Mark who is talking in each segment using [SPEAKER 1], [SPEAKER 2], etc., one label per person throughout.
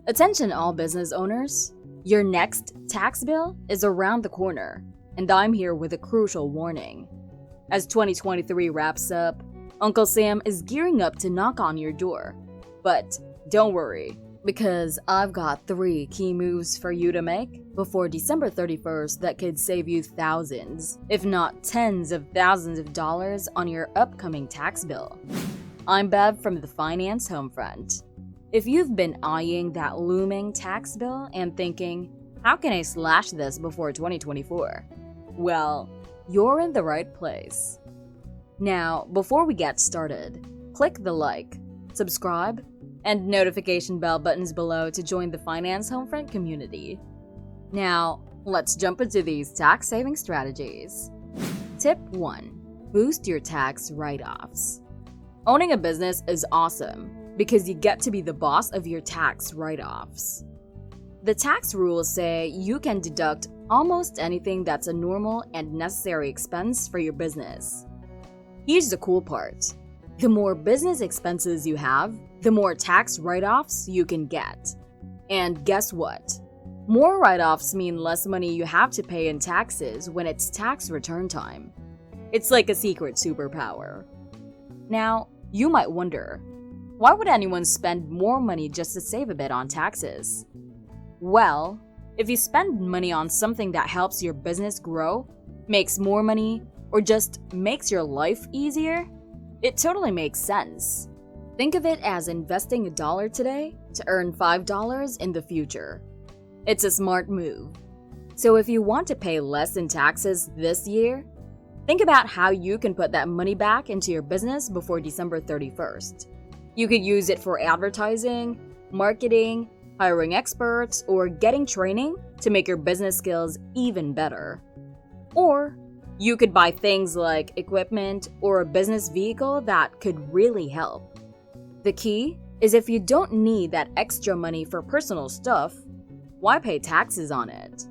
[SPEAKER 1] Attention all business owners, your next tax bill is around the corner, and I'm here with a crucial warning. As 2023 wraps up, Uncle Sam is gearing up to knock on your door. But don't worry, because I've got 3 key moves for you to make before December 31st that could save you thousands, if not tens of thousands of dollars on your upcoming tax bill. I'm Bev from the Finance Homefront. If you've been eyeing that looming tax bill and thinking, how can I slash this before 2024? Well, you're in the right place. Now, before we get started, click the like, subscribe, and notification bell buttons below to join the Finance Homefront community. Now, let's jump into these tax-saving strategies. Tip 1. Boost your tax write-offs. Owning a business is awesome because you get to be the boss of your tax write-offs. The tax rules say you can deduct almost anything that's a normal and necessary expense for your business. Here's the cool part. The more business expenses you have, the more tax write-offs you can get. And guess what? More write-offs mean less money you have to pay in taxes when it's tax return time. It's like a secret superpower. Now, you might wonder, why would anyone spend more money just to save a bit on taxes? Well, if you spend money on something that helps your business grow, makes more money, or just makes your life easier, it totally makes sense. Think of it as investing $1 today to earn $5 in the future. It's a smart move. So if you want to pay less in taxes this year, think about how you can put that money back into your business before December 31st. You could use it for advertising, marketing, hiring experts, or getting training to make your business skills even better. Or you could buy things like equipment or a business vehicle that could really help. The key is if you don't need that extra money for personal stuff, why pay taxes on it?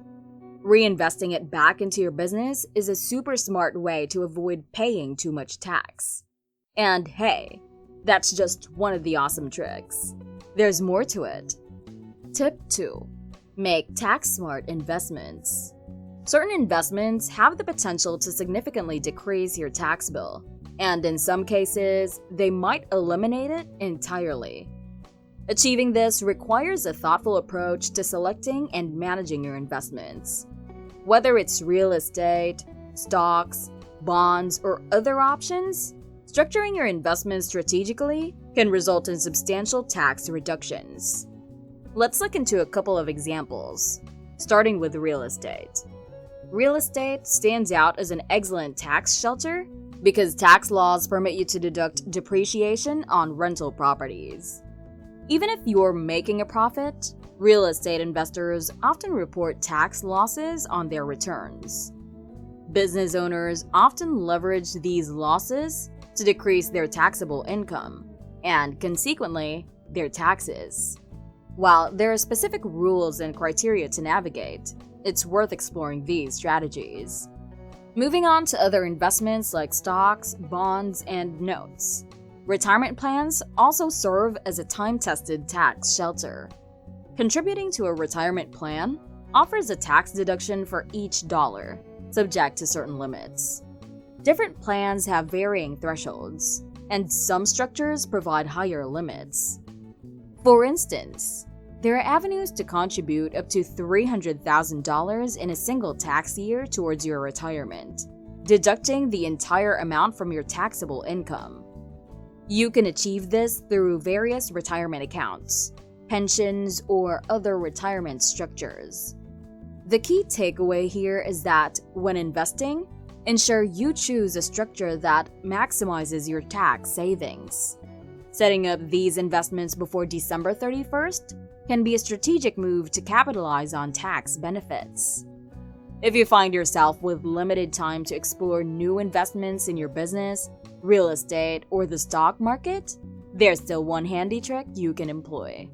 [SPEAKER 1] Reinvesting it back into your business is a super smart way to avoid paying too much tax. And hey, that's just one of the awesome tricks. There's more to it. Tip 2. Make tax-smart investments. Certain investments have the potential to significantly decrease your tax bill, and in some cases, they might eliminate it entirely. Achieving this requires a thoughtful approach to selecting and managing your investments. Whether it's real estate, stocks, bonds, or other options, structuring your investments strategically can result in substantial tax reductions. Let's look into a couple of examples, starting with real estate. Real estate stands out as an excellent tax shelter because tax laws permit you to deduct depreciation on rental properties. Even if you're making a profit, real estate investors often report tax losses on their returns. Business owners often leverage these losses to decrease their taxable income and, consequently, their taxes. While there are specific rules and criteria to navigate, it's worth exploring these strategies. Moving on to other investments like stocks, bonds, and notes. Retirement plans also serve as a time-tested tax shelter. Contributing to a retirement plan offers a tax deduction for each dollar, subject to certain limits. Different plans have varying thresholds, and some structures provide higher limits. For instance, there are avenues to contribute up to $300,000 in a single tax year towards your retirement, deducting the entire amount from your taxable income. You can achieve this through various retirement accounts, pensions, or other retirement structures. The key takeaway here is that when investing, ensure you choose a structure that maximizes your tax savings. Setting up these investments before December 31st can be a strategic move to capitalize on tax benefits. If you find yourself with limited time to explore new investments in your business, real estate, or the stock market, there's still one handy trick you can employ.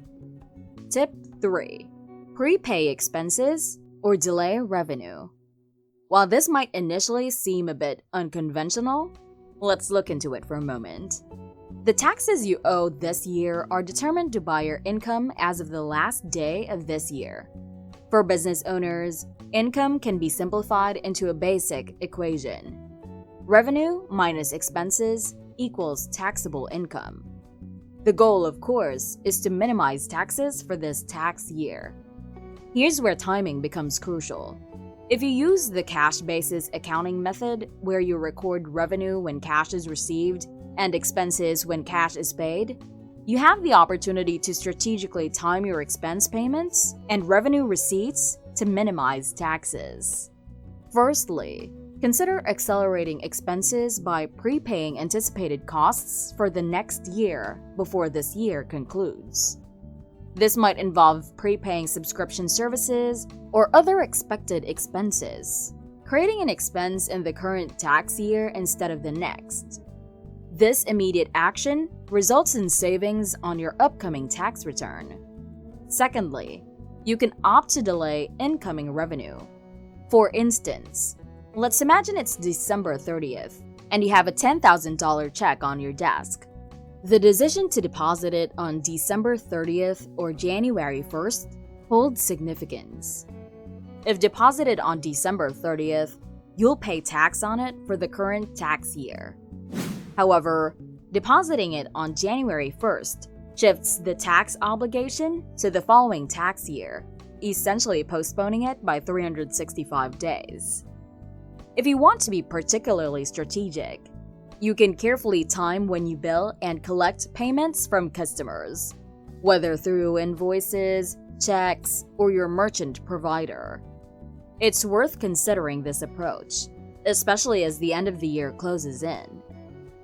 [SPEAKER 1] Tip 3. Prepay expenses or delay revenue. While this might initially seem a bit unconventional, let's look into it for a moment. The taxes you owe this year are determined by your income as of the last day of this year. For business owners, income can be simplified into a basic equation. Revenue minus expenses equals taxable income. The goal, of course, is to minimize taxes for this tax year. Here's where timing becomes crucial. If you use the cash basis accounting method, where you record revenue when cash is received and expenses when cash is paid, you have the opportunity to strategically time your expense payments and revenue receipts to minimize taxes. Firstly, consider accelerating expenses by prepaying anticipated costs for the next year before this year concludes. This might involve prepaying subscription services or other expected expenses, creating an expense in the current tax year instead of the next. This immediate action results in savings on your upcoming tax return. Secondly, you can opt to delay incoming revenue. For instance, let's imagine it's December 30th and you have a $10,000 check on your desk. The decision to deposit it on December 30th or January 1st holds significance. If deposited on December 30th, you'll pay tax on it for the current tax year. However, depositing it on January 1st shifts the tax obligation to the following tax year, essentially postponing it by 365 days. If you want to be particularly strategic, you can carefully time when you bill and collect payments from customers, whether through invoices, checks, or your merchant provider. It's worth considering this approach, especially as the end of the year closes in.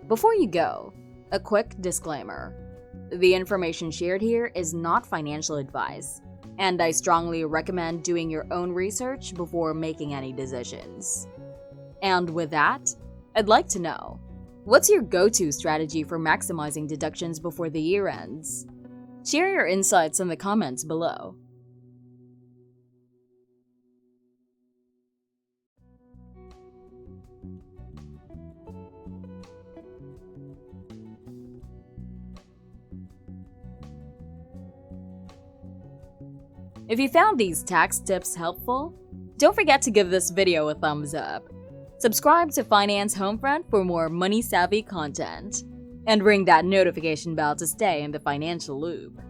[SPEAKER 1] Before you go, a quick disclaimer. The information shared here is not financial advice, and I strongly recommend doing your own research before making any decisions. And with that, I'd like to know, what's your go-to strategy for maximizing deductions before the year ends? Share your insights in the comments below. If you found these tax tips helpful, don't forget to give this video a thumbs up. Subscribe to Finance Homefront for more money-savvy content, and ring that notification bell to stay in the financial loop.